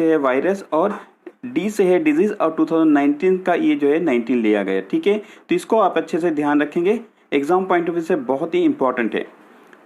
से है वायरस और डी से है डिजीज और 2019 का ये जो है 19 लिया गया। ठीक है, तो इसको आप अच्छे से ध्यान रखेंगे, एग्जाम पॉइंट ऑफ व्यू से बहुत ही इंपॉर्टेंट है।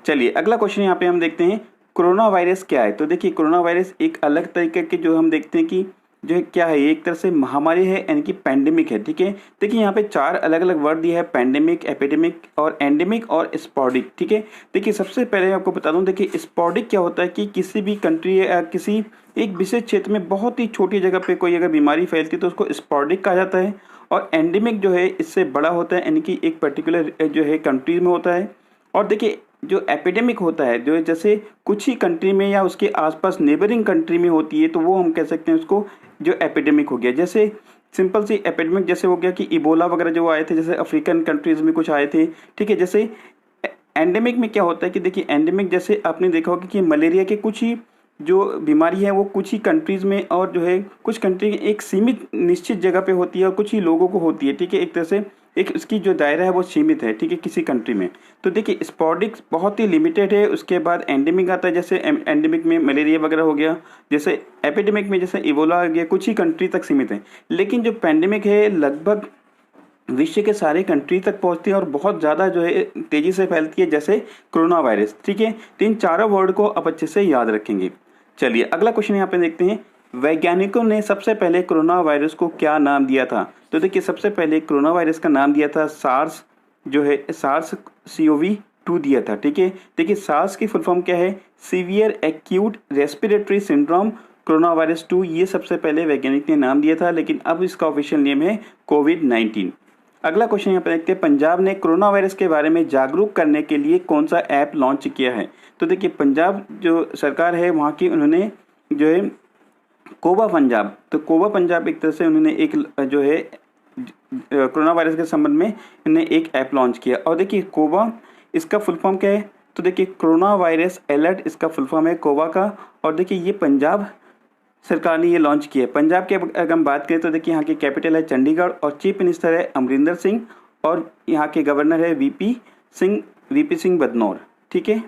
चलिए अगला क्वेश्चन यहाँ पे हम देखते हैं, कोरोना वायरस क्या है। तो देखिए कोरोना वायरस एक अलग तरीके के जो हम देखते हैं कि जो है क्या है, ये एक तरह से महामारी है यानी कि पैंडेमिक है। ठीक है, देखिए यहाँ पे 4 अलग अलग वर्ड दिया है, पैंडेमिक, एपिडेमिक और एंडेमिक और स्पॉडिक। ठीक है, देखिए सबसे पहले आपको बता दूं, देखिए स्पॉडिक क्या होता है कि किसी भी कंट्री या किसी एक विशेष क्षेत्र में बहुत ही छोटी जगह पे कोई अगर बीमारी फैलती है तो उसको स्पॉडिक कहा जाता है। और एंडेमिक जो है इससे बड़ा होता है यानी कि एक पर्टिकुलर जो है कंट्री में होता है। और देखिए जो एपिडेमिक होता है जो जैसे कुछ ही कंट्री में या उसके आसपास नेबरिंग कंट्री में होती है, तो वो हम कह सकते हैं उसको जो एपिडेमिक हो गया। जैसे सिंपल सी एपिडेमिक जैसे हो गया कि इबोला वगैरह जो आए थे, जैसे अफ्रीकन कंट्रीज में कुछ आए थे। ठीक है, जैसे एंडेमिक में क्या होता है कि देखिए एंडेमिक जैसे आपने देखा होगा कि मलेरिया के कुछ ही जो बीमारी है वो कुछ ही कंट्रीज में और जो है कुछ कंट्री एक सीमित निश्चित जगह पे होती है और कुछ ही लोगों को होती है। ठीक है, एक तरह से एक उसकी जो दायरा है वो सीमित है। ठीक है, किसी कंट्री में। तो देखिए स्पॉडिक बहुत ही लिमिटेड है। उसके बाद एंडेमिक आता है, जैसे एंडेमिक में मलेरिया वगैरह हो गया। जैसे एपिडेमिक में जैसे इबोला आ गया, कुछ ही कंट्री तक सीमित है। लेकिन जो पैंडेमिक है लगभग विश्व के सारे कंट्री तक पहुंचती है और बहुत ज़्यादा जो है तेज़ी से फैलती है, जैसे कोरोना वायरस। ठीक है, तो इन चारों वर्ड को आप अच्छे से याद रखेंगे। चलिए अगला क्वेश्चन यहाँ पे देखते हैं, वैज्ञानिकों ने सबसे पहले कोरोना वायरस को क्या नाम दिया था। तो देखिए सबसे पहले कोरोना वायरस का नाम दिया था सार्स, जो है सार्स CoV-2 दिया था। ठीक है, देखिए सार्स की फुल फॉर्म क्या है, severe acute respiratory syndrome corona virus 2, ये सबसे पहले वैज्ञानिक ने नाम दिया था, लेकिन अब इसका ऑफिशियल नेम है कोविड-19। अगला क्वेश्चन यहाँ पे देखते हैं, पंजाब ने कोरोना वायरस के बारे में जागरूक करने के लिए कौन सा ऐप लॉन्च किया है। तो देखिए पंजाब जो सरकार है वहाँ की उन्होंने जो है कोवा पंजाब, तो कोवा पंजाब एक तरह से उन्होंने एक जो है कोरोना वायरस के संबंध में उन्होंने एक ऐप लॉन्च किया। और देखिए कोवा इसका फुल फॉर्म क्या है, तो देखिए कोरोना वायरस अलर्ट इसका फुल फॉर्म है कोवा का। और देखिए ये पंजाब सरकार ने ये लॉन्च किया है। पंजाब के अगर हम बात करें तो देखिए यहाँ की कैपिटल है चंडीगढ़ और चीफ मिनिस्टर है अमरिंदर सिंह और यहाँ के गवर्नर है वीपी सिंह बदनौर। ठीक है,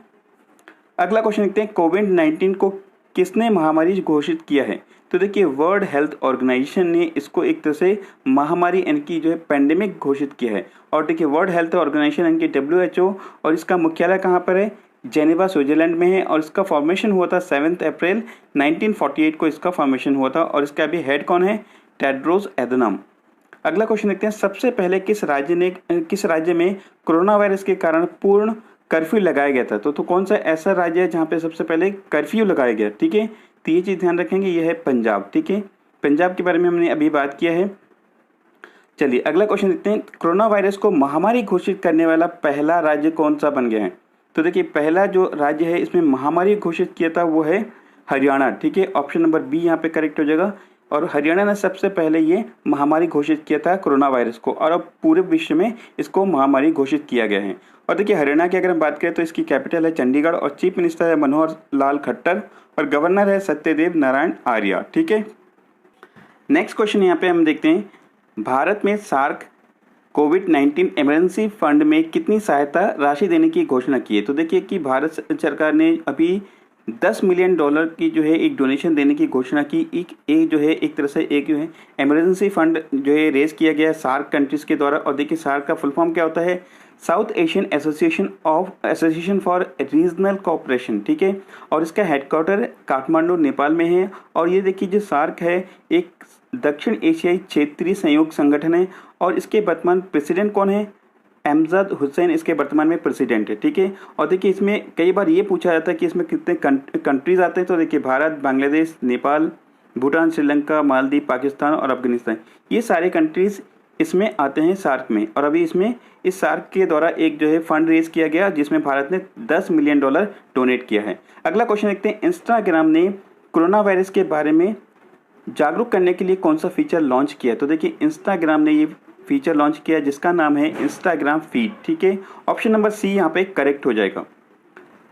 अगला क्वेश्चन देखते हैं, कोविड-19 को किसने महामारी घोषित किया है। तो देखिए वर्ल्ड हेल्थ ऑर्गेनाइजेशन ने इसको एक तरह से महामारी यानी कि जो है पैंडेमिक घोषित किया है। और देखिए वर्ल्ड हेल्थ ऑर्गेनाइजेशन यानी कि WHO, और इसका मुख्यालय कहाँ पर है, जेनेवा स्विट्जरलैंड में है। और इसका फॉर्मेशन हुआ था 7 अप्रैल 1948 को इसका फॉर्मेशन हुआ था। और इसका अभी हेड कौन है, टेड्रोस एधनम। अगला क्वेश्चन देखते हैं, सबसे पहले किस राज्य में कोरोना वायरस के कारण पूर्ण कर्फ्यू लगाया गया था। तो कौन सा ऐसा राज्य है जहाँ पे सबसे पहले कर्फ्यू लगाया गया। ठीक है, तो ये चीज़ ध्यान रखेंगे, ये है पंजाब। ठीक है, पंजाब के बारे में हमने अभी बात किया है। चलिए अगला क्वेश्चन देखते हैं, कोरोना वायरस को महामारी घोषित करने वाला पहला राज्य कौन सा बन गया है। तो देखिए पहला जो राज्य है इसमें महामारी घोषित किया था वो है हरियाणा। ठीक है, ऑप्शन नंबर बी यहाँ पे करेक्ट हो जाएगा। और हरियाणा ने सबसे पहले ये महामारी घोषित किया था कोरोना वायरस को, और अब पूरे विश्व में इसको महामारी घोषित किया गया है। और देखिए हरियाणा की अगर हम बात करें तो इसकी कैपिटल है चंडीगढ़ और चीफ मिनिस्टर है मनोहर लाल खट्टर और गवर्नर है सत्यदेव नारायण आर्य। ठीक है, नेक्स्ट क्वेश्चन यहाँ पे हम देखते हैं, भारत में सार्क कोविड-19 इमरजेंसी फंड में कितनी सहायता राशि देने की घोषणा की है। तो देखिए कि भारत सरकार ने अभी $10 मिलियन की जो है एक डोनेशन देने की घोषणा की। एक जो है एक तरह से एक जो है इमरजेंसी फंड जो है रेज किया गया है सार्क कंट्रीज के द्वारा। और देखिए सार्क का फुल फॉर्म क्या होता है, south Asian association for regional cooperation. ठीक है, और इसका हेडक्वार्टर काठमांडू नेपाल में है। और ये देखिए जो सार्क है एक दक्षिण एशियाई क्षेत्रीय सहयोग संगठन है और इसके वर्तमान प्रेसिडेंट कौन है, एमजद हुसैन इसके वर्तमान में प्रेसिडेंट है। ठीक है, और देखिए इसमें कई बार ये पूछा जाता है कि इसमें कितने कंट्रीज आते हैं। तो देखिए भारत, बांग्लादेश, नेपाल, भूटान, श्रीलंका, मालदीव, पाकिस्तान और अफगानिस्तान, ये सारे कंट्रीज इसमें आते हैं सार्क में। और अभी इसमें इस सार्क के द्वारा एक जो है फंड रेज किया गया जिसमें भारत ने $10 मिलियन डोनेट किया है। अगला क्वेश्चन देखते हैं, इंस्टाग्राम ने कोरोना वायरस के बारे में जागरूक करने के लिए कौन सा फीचर लॉन्च किया। तो देखिए इंस्टाग्राम ने ये फीचर लॉन्च किया जिसका नाम है इंस्टाग्राम फीड। ठीक है, ऑप्शन नंबर सी यहाँ पे करेक्ट हो जाएगा।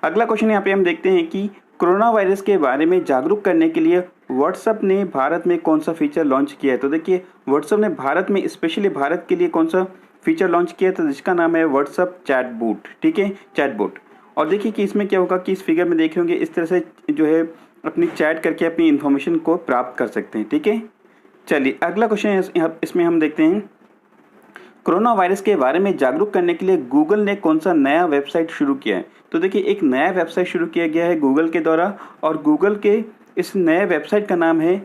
अगला क्वेश्चन यहाँ पे हम देखते हैं कि कोरोना वायरस के बारे में जागरूक करने के लिए व्हाट्सएप ने भारत में कौन सा फीचर लॉन्च किया है। तो देखिए व्हाट्सएप ने भारत में स्पेशली भारत के लिए कौन सा फीचर लॉन्च किया है, तो जिसका नाम है व्हाट्सएप चैटबॉट। ठीक है, चैटबॉट। और देखिए कि इसमें क्या होगा कि इस फिगर में देखे होंगे इस तरह से जो है अपनी चैट करके अपनी इन्फॉर्मेशन को प्राप्त कर सकते हैं। ठीक है, चलिए अगला क्वेश्चन है, इसमें हम देखते हैं कोरोना वायरस के बारे में जागरूक करने के लिए गूगल ने कौन सा नया वेबसाइट शुरू किया है। तो देखिए एक नया वेबसाइट शुरू किया गया है गूगल के द्वारा, और गूगल के इस नए वेबसाइट का नाम है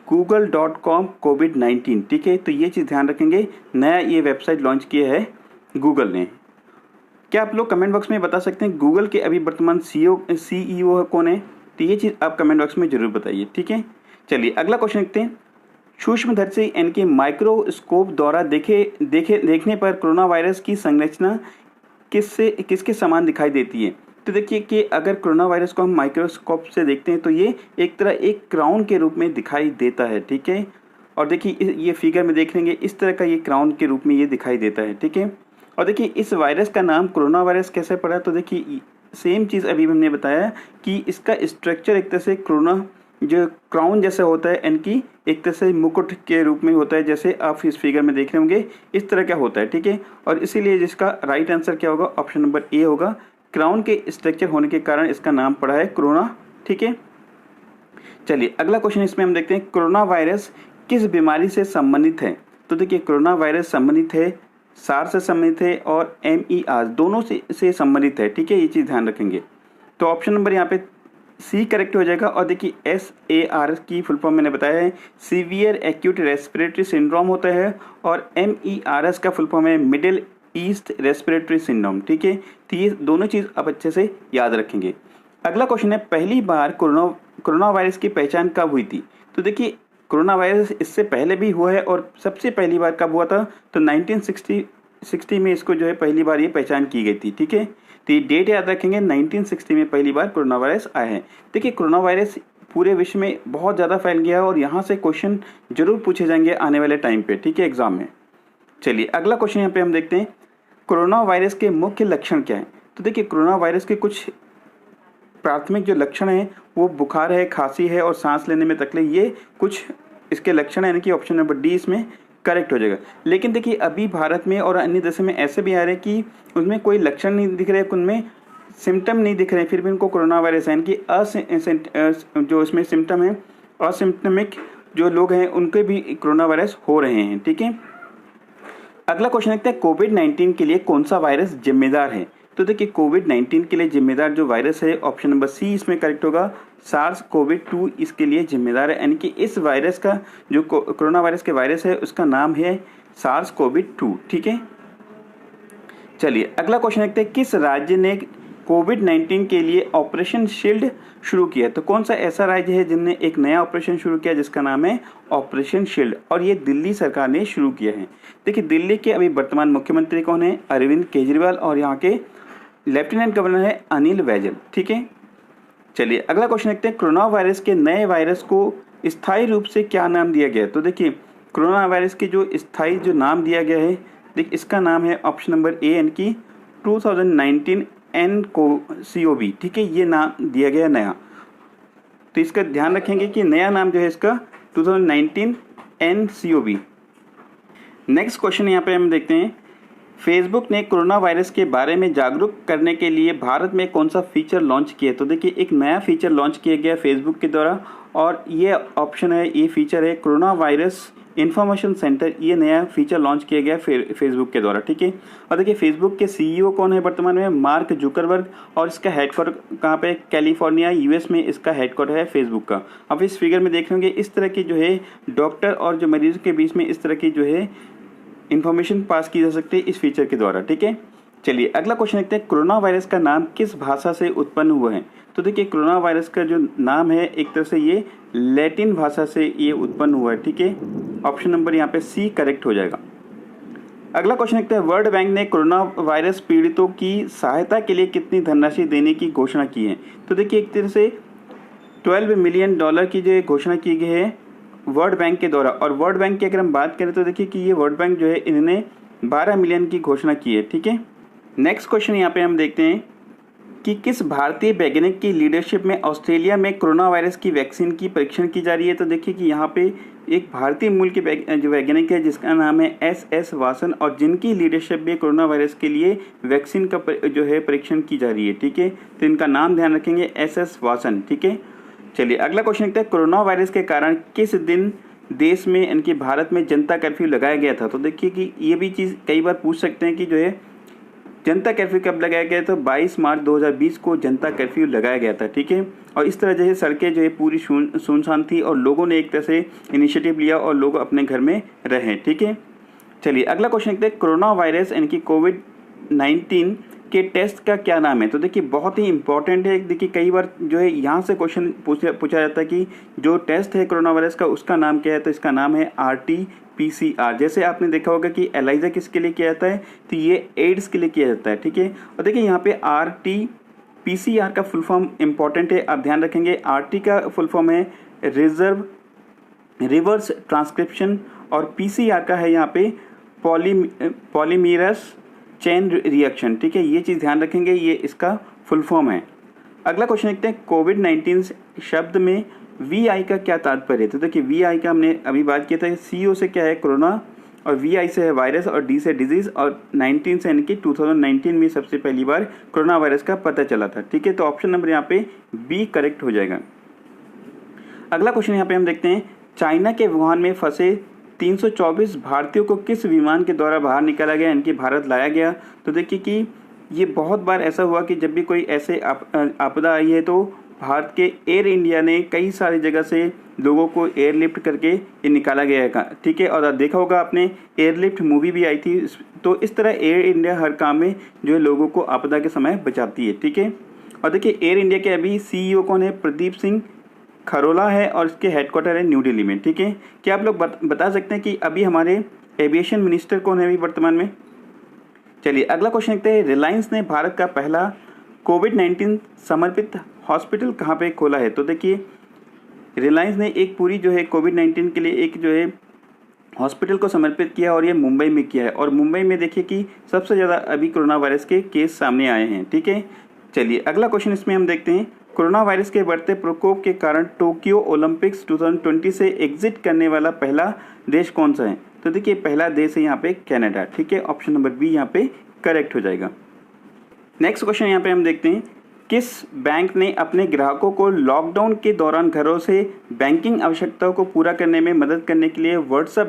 google.com COVID-19। ठीक है, तो ये चीज़ ध्यान रखेंगे, नया ये वेबसाइट लॉन्च किया है गूगल ने। क्या आप लोग कमेंट बॉक्स में बता सकते हैं गूगल के अभी वर्तमान CEO कौन है? तो ये चीज़ आप कमेंट बॉक्स में जरूर बताइए। ठीक है, चलिए अगला क्वेश्चन देखते हैं। सूक्ष्मदर्शी यानी कि माइक्रोस्कोप द्वारा देखने पर कोरोना वायरस की संरचना किसके समान दिखाई देती है। तो देखिए कि अगर कोरोना वायरस को हम माइक्रोस्कोप से देखते हैं तो ये एक तरह एक क्राउन के रूप में दिखाई देता है। ठीक है, और देखिए ये फिगर में देख लेंगे इस तरह का ये क्राउन के रूप में ये दिखाई देता है। ठीक है, और देखिए इस वायरस का नाम कोरोना वायरस कैसे पड़ा। तो देखिए सेम चीज़ अभी हमने बताया कि इसका स्ट्रक्चर एक तरह से कोरोना जो क्राउन जैसा होता है, इनकी एक तरह से मुकुट के रूप में होता है, जैसे आप इस फिगर में देख रहे होंगे इस तरह का होता है। ठीक है, और इसीलिए जिसका राइट आंसर क्या होगा, ऑप्शन नंबर ए होगा। क्राउन के स्ट्रक्चर होने के कारण इसका नाम पड़ा है कोरोना। ठीक है, चलिए अगला क्वेश्चन इसमें हम देखते हैं कोरोना वायरस किस बीमारी से संबंधित है। तो देखिए कोरोना वायरस संबंधित है सार्स से संबंधित है और MERS दोनों से संबंधित है। ठीक है, ये चीज़ ध्यान रखेंगे। तो ऑप्शन नंबर यहाँ पे सी करेक्ट हो जाएगा। और देखिए SARS की फुल फॉर्म मैंने बताया है सीवियर एक्यूट रेस्पिरेटरी सिंड्रोम होता है, और MERS का फुल फॉर्म है मिडिल ईस्ट रेस्पिरेटरी सिंड्रोम। ठीक है, तो ये दोनों चीज़ आप अच्छे से याद रखेंगे। अगला क्वेश्चन है पहली बार कोरोना वायरस की पहचान कब हुई थी। तो देखिए कोरोना वायरस इससे पहले भी हुआ है, और सबसे पहली बार कब हुआ था तो 1960 में इसको जो है पहली बार ये पहचान की गई थी। ठीक है, तो ये डेट याद रखेंगे, 1960 में पहली बार कोरोना वायरस आया है। देखिए कोरोना वायरस पूरे विश्व में बहुत ज़्यादा फैल गया है, और यहाँ से क्वेश्चन जरूर पूछे जाएंगे आने वाले टाइम पे। ठीक है, एग्जाम में। चलिए अगला क्वेश्चन यहाँ पे हम देखते हैं कोरोना वायरस के मुख्य लक्षण क्या है। तो देखिए कोरोना वायरस के कुछ प्राथमिक जो लक्षण हैं वो बुखार है, खांसी है और सांस लेने में तकलीफ, ये कुछ इसके लक्षण है, यानी कि ऑप्शन नंबर डी इसमें करेक्ट हो जाएगा। लेकिन देखिए अभी भारत में और अन्य देशों में ऐसे भी आ रहे हैं कि उसमें कोई लक्षण नहीं दिख रहे, उनमें सिम्टम नहीं दिख रहे, फिर भी उनको कोरोना वायरस है, यानी कि जो इसमें सिम्टम है असिम्टमिक जो लोग हैं उनके भी कोरोना वायरस हो रहे हैं। ठीक है, अगला क्वेश्चन देखते हैं COVID-19 के लिए कौन सा वायरस जिम्मेदार है। तो देखिए COVID-19 के लिए जिम्मेदार जो वायरस है ऑप्शन नंबर सी इसमें करेक्ट होगा, SARS-CoV-2 इसके लिए जिम्मेदार है, यानी कि इस वायरस का जो कोरोना वायरस के वायरस है उसका नाम है SARS-CoV-2। ठीक है, चलिए अगला क्वेश्चन देखते हैं किस राज्य ने COVID-19 के लिए ऑपरेशन शील्ड शुरू किया। तो कौन सा ऐसा राज्य है जिनने एक नया ऑपरेशन शुरू किया जिसका नाम है ऑपरेशन शील्ड, और ये दिल्ली सरकार ने शुरू किया है। देखिए दिल्ली के अभी वर्तमान मुख्यमंत्री कौन है, अरविंद केजरीवाल, और यहाँ के लेफ्टिनेंट गवर्नर है अनिल बैजल। ठीक है, चलिए अगला क्वेश्चन देखते हैं कोरोना वायरस के नए वायरस को स्थायी रूप से क्या नाम दिया गया है। तो देखिए कोरोना वायरस के जो स्थायी जो नाम दिया गया है, देखिए इसका नाम है ऑप्शन नंबर ए, यानी कि 2019 nCoV। ठीक है, ये नाम दिया गया नया, तो इसका ध्यान रखेंगे कि नया नाम जो है इसका 2019 nCoV। नेक्स्ट क्वेश्चन यहाँ पे हम देखते हैं फेसबुक ने कोरोना वायरस के बारे में जागरूक करने के लिए भारत में कौन सा फीचर लॉन्च किया। तो देखिए एक नया फीचर लॉन्च किया गया फेसबुक के द्वारा, और ये ऑप्शन है, ये फीचर है कोरोना वायरस इन्फॉर्मेशन सेंटर, ये नया फीचर लॉन्च किया गया फेसबुक के द्वारा। ठीक है, और देखिए फेसबुक के CEO कौन है वर्तमान में, मार्क जुकरबर्ग, और इसका हेडक्वार्टर कहाँ पे, कैलिफोर्निया US में इसका हेडक्वार्टर है फेसबुक का। अब इस फिगर में देख लेंगे इस तरह की जो है डॉक्टर और जो मरीज के बीच में इस तरह की जो है इन्फॉर्मेशन पास की जा सकती है इस फीचर के द्वारा। ठीक है, चलिए अगला क्वेश्चन देखते हैं कोरोना वायरस का नाम किस भाषा से उत्पन्न हुआ है। तो देखिए कोरोना वायरस का जो नाम है एक तरह से ये लैटिन भाषा से ये उत्पन्न हुआ है। ठीक है, ऑप्शन नंबर यहाँ पे सी करेक्ट हो जाएगा। अगला क्वेश्चन देखते हैं वर्ल्ड बैंक ने कोरोना वायरस पीड़ितों की सहायता के लिए कितनी धनराशि देने की घोषणा की है। तो देखिए एक तरह से $12 मिलियन की जो घोषणा की गई है वर्ल्ड बैंक के द्वारा, और वर्ल्ड बैंक की अगर हम बात करें तो देखिए कि ये वर्ल्ड बैंक जो है इन्होंने 12 मिलियन की घोषणा की है। ठीक है, नेक्स्ट क्वेश्चन यहाँ पे हम देखते हैं कि किस भारतीय वैज्ञानिक की लीडरशिप में ऑस्ट्रेलिया में कोरोना वायरस की वैक्सीन की परीक्षण की जा रही है। तो देखिए कि यहाँ पे एक भारतीय मूल के जो वैज्ञानिक है जिसका नाम है SS वासन, और जिनकी लीडरशिप में कोरोना वायरस के लिए वैक्सीन का जो है परीक्षण की जा रही है। ठीक है, तो इनका नाम ध्यान रखेंगे SS वासन। ठीक है, चलिए अगला क्वेश्चन देखते हैं, कोरोना वायरस के कारण किस दिन देश में इनकी भारत में जनता कर्फ्यू लगाया गया था। तो देखिए कि ये भी चीज़ कई बार पूछ सकते हैं कि जो है जनता कर्फ्यू कब लगाया गया, तो 22 मार्च 2020 को जनता कर्फ्यू लगाया गया था, ठीक है। और इस तरह जो है सड़कें जो है पूरी सुनसान थी और लोगों ने एक तरह से इनिशिएटिव लिया और लोग अपने घर में रहे, ठीक है। चलिए अगला क्वेश्चन देखते हैं, कोरोना वायरस यानी कि कोविड-19 के टेस्ट का क्या नाम है। तो देखिए बहुत ही इंपॉर्टेंट है। देखिए कई बार जो है यहाँ से क्वेश्चन पूछा जाता है कि जो टेस्ट है कोरोना वायरस का उसका नाम क्या है। तो इसका नाम है RT-PCR। जैसे आपने देखा होगा कि एलाइजा किसके लिए किया जाता है, तो ये एड्स के लिए किया जाता है, ठीक है। और देखिए यहाँ पे RT-PCR का फुल फॉर्म इंपॉर्टेंट है, आप ध्यान रखेंगे। RT का फुल फॉर्म है रिवर्स ट्रांसक्रिप्शन और PCR का है यहाँ पे पॉलीमरेस चेन रिएक्शन, ठीक है। ये चीज़ ध्यान रखेंगे, ये इसका फुल फॉर्म है। अगला क्वेश्चन देखते हैं, कोविड-19 शब्द में VI का क्या तात्पर्य है। तो देखिए VI का हमने अभी बात किया था, CO से क्या है कोरोना और VI से है वायरस और D से डिजीज और 19 से यानी कि 2019 में सबसे पहली बार कोरोना वायरस का पता चला था, ठीक है। तो ऑप्शन नंबर यहाँ पे B करेक्ट हो जाएगा। अगला क्वेश्चन यहाँ पे हम देखते हैं, चाइना के वुहान में फंसे 324 भारतीयों को किस विमान के द्वारा बाहर निकाला गया, इनकी भारत लाया गया। तो देखिए कि ये बहुत बार ऐसा हुआ कि जब भी कोई ऐसे आपदा आई है तो भारत के एयर इंडिया ने कई सारी जगह से लोगों को एयरलिफ्ट करके ये निकाला गया है, ठीक है। और देखा होगा आपने एयरलिफ्ट मूवी भी आई थी। तो इस तरह एयर इंडिया हर काम में जो है लोगों को आपदा के समय बचाती है, ठीक है। और देखिए एयर इंडिया के अभी CEO कौन है, प्रदीप सिंह खरोला है और इसके हेडक्वार्टर है न्यू दिल्ली में, ठीक है। क्या आप लोग बता सकते हैं कि अभी हमारे एविएशन मिनिस्टर कौन है अभी वर्तमान में। चलिए अगला क्वेश्चन देखते हैं, रिलायंस ने भारत का पहला कोविड-19 समर्पित हॉस्पिटल कहाँ पे खोला है। तो देखिए रिलायंस ने एक पूरी जो है कोविड-19 के लिए एक जो है हॉस्पिटल को समर्पित किया और ये मुंबई में किया है। और मुंबई में देखिए कि सबसे ज़्यादा अभी कोरोना वायरस के केस सामने आए हैं, ठीक है। चलिए अगला क्वेश्चन इसमें हम देखते हैं, कोरोना वायरस के बढ़ते प्रकोप के कारण टोक्यो ओलंपिक्स 2020 से एग्जिट करने वाला पहला देश कौन सा है। तो देखिए पहला देश है यहाँ पे कनाडा, ठीक है। ऑप्शन नंबर B यहाँ पे करेक्ट हो जाएगा। नेक्स्ट क्वेश्चन यहाँ पे हम देखते हैं, किस बैंक ने अपने ग्राहकों को लॉकडाउन के दौरान घरों से बैंकिंग आवश्यकताओं को पूरा करने में मदद करने के लिए व्हाट्सएप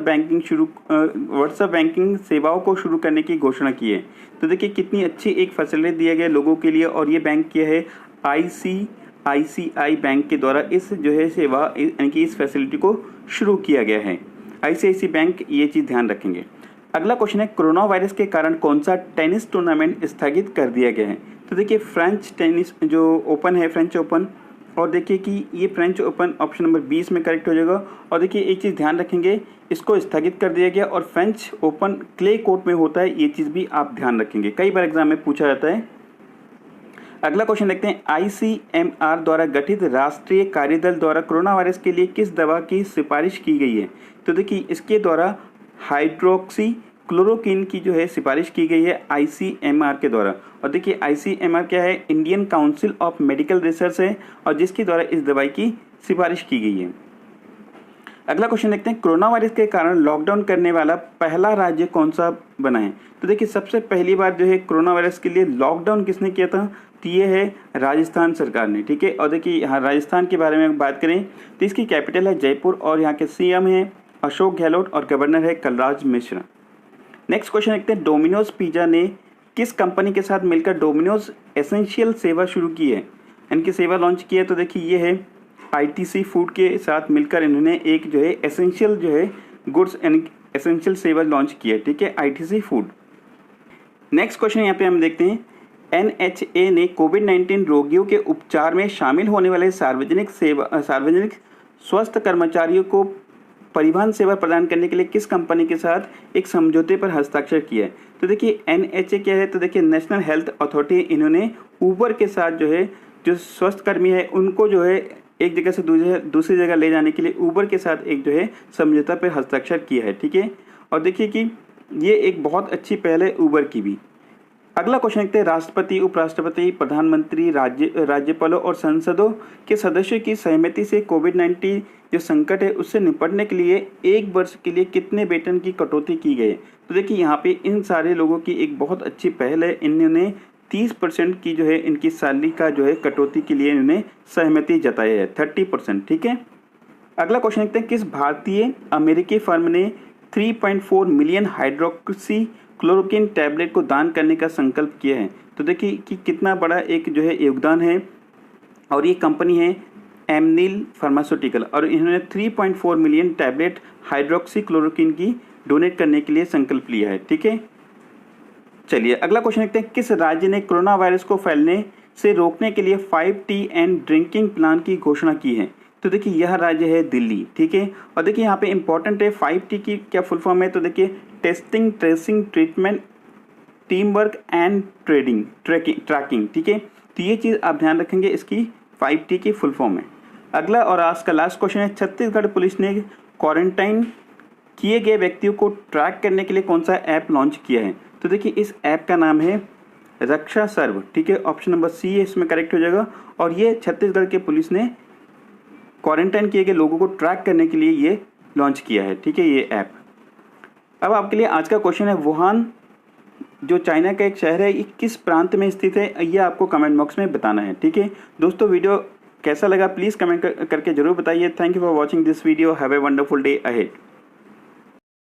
बैंकिंग सेवाओं को शुरू करने की घोषणा की है। तो देखिए कितनी अच्छी एक फैसिलिटी दिया गया लोगों के लिए और ये बैंक किया है ICICI बैंक के द्वारा इस जो है सेवा यानी कि इस फैसिलिटी को शुरू किया गया है, ICICI बैंक। ये चीज़ ध्यान रखेंगे। अगला क्वेश्चन है, कोरोना वायरस के कारण कौन सा टेनिस टूर्नामेंट स्थगित कर दिया गया है। तो देखिए फ्रेंच टेनिस जो ओपन है, फ्रेंच ओपन, और देखिए कि ये फ्रेंच ओपन ऑप्शन नंबर 20 में करेक्ट हो जाएगा। और देखिए एक चीज़ ध्यान रखेंगे, इसको स्थगित कर दिया गया और फ्रेंच ओपन क्ले कोर्ट में होता है, ये चीज़ भी आप ध्यान रखेंगे, कई बार एग्जाम में पूछा जाता है। अगला क्वेश्चन देखते हैं, ICMR द्वारा गठित राष्ट्रीय कार्यदल द्वारा कोरोना वायरस के लिए किस दवा की सिफारिश की गई है। तो देखिए इसके द्वारा हाइड्रोक्सी क्लोरोक्विन की जो है सिफारिश की गई है ICMR के द्वारा। और देखिए ICMR क्या है, Indian council of medical research है और जिसके द्वारा इस दवाई की सिफारिश की गई है। अगला क्वेश्चन देखते हैं, कोरोना वायरस के कारण लॉकडाउन करने वाला पहला राज्य कौन सा बना है। तो देखिए सबसे पहली बार जो है कोरोना वायरस के लिए लॉकडाउन किसने किया था, तो ये है राजस्थान सरकार ने, ठीक है। और देखिए यहाँ राजस्थान के बारे में बात करें तो इसकी कैपिटल है जयपुर और यहाँ के CM है अशोक गहलोत और गवर्नर है कलराज मिश्रा। नेक्स्ट क्वेश्चन देखते हैं, डोमिनोज पिज्जा ने किस कंपनी के साथ मिलकर डोमिनोज एसेंशियल सेवा शुरू की है, इनकी सेवा लॉन्च की है। तो देखिए ये है ITC फूड के साथ मिलकर इन्होंने एक जो है एसेंशियल जो है गुड्स एंड एसेंशियल सेवा लॉन्च की है, ठीक है, ITC फूड। नेक्स्ट क्वेश्चन यहाँ पे हम देखते हैं, NHA ने कोविड-19 रोगियों के उपचार में शामिल होने वाले सार्वजनिक स्वास्थ्य कर्मचारियों को परिवहन सेवा प्रदान करने के लिए किस कंपनी के साथ एक समझौते पर हस्ताक्षर किया है। तो देखिए NHA क्या है, तो देखिए नेशनल हेल्थ अथॉरिटी, इन्होंने ऊबर के साथ जो है जो स्वास्थ्य कर्मी है उनको जो है एक जगह से दूसरी जगह ले जाने के लिए ऊबर के साथ एक जो है समझौता पर हस्ताक्षर किया है, ठीक है। और देखिए कि ये एक बहुत अच्छी पहल है ऊबर की भी। अगला क्वेश्चन देखते हैं, राष्ट्रपति, उपराष्ट्रपति, प्रधानमंत्री, राज्यपालों और संसदों के सदस्यों की सहमति से कोविड-19 जो संकट है उससे निपटने के लिए 1 वर्ष के लिए कितने वेतन की कटौती की गई है। तो देखिए यहाँ पे इन सारे लोगों की एक बहुत अच्छी पहल है, इन्होंने 30% की जो है इनकी सैलरी का जो है कटौती के लिए इन्होंने सहमति जताई है, 30%। ठीक है, अगला क्वेश्चन देखते हैं, किस भारतीय अमेरिकी फर्म ने 3.4 मिलियन हाइड्रोक्सी क्लोरोक्विन टैबलेट को दान करने का संकल्प किया है। तो देखिए कि कितना बड़ा एक जो है योगदान है, और ये कंपनी है एमनिल फार्मास्यूटिकल, और इन्होंने 3.4 मिलियन टैबलेट हाइड्रोक्सी क्लोरोक्विन की डोनेट करने के लिए संकल्प लिया है। ठीक है, चलिए अगला क्वेश्चन देखते हैं, किस राज्य ने कोरोना वायरस को फैलने से रोकने के लिए 5T एंड ड्रिंकिंग प्लान की घोषणा की है। तो देखिए यह राज्य है दिल्ली। ठीक है, और देखिए यहाँ पे इंपॉर्टेंट है 5T की क्या फुल फॉर्म है। तो देखिए testing, tracing, treatment, team work and tracking. ठीक है, तो ये चीज़ आप ध्यान रखेंगे, इसकी 5T की फुल फॉर्म है। अगला और आज का लास्ट क्वेश्चन है, छत्तीसगढ़ पुलिस ने क्वारंटाइन किए गए व्यक्तियों को ट्रैक करने के लिए कौन सा ऐप लॉन्च किया है। तो देखिए इस ऐप का नाम है रक्षा सर्व। ठीक है, ऑप्शन नंबर सी है इसमें करेक्ट हो जाएगा, और ये छत्तीसगढ़ के पुलिस ने क्वारंटाइन किए गए लोगों को ट्रैक करने के लिए ये लॉन्च किया है। ठीक है, ये ऐप। अब आपके लिए आज का क्वेश्चन है, वुहान जो चाइना का एक शहर है, ये किस प्रांत में स्थित है, ये आपको कमेंट बॉक्स में बताना है। ठीक है दोस्तों, वीडियो कैसा लगा प्लीज़ कमेंट करके जरूर बताइए। Thank you for watching this video. Have a wonderful day ahead.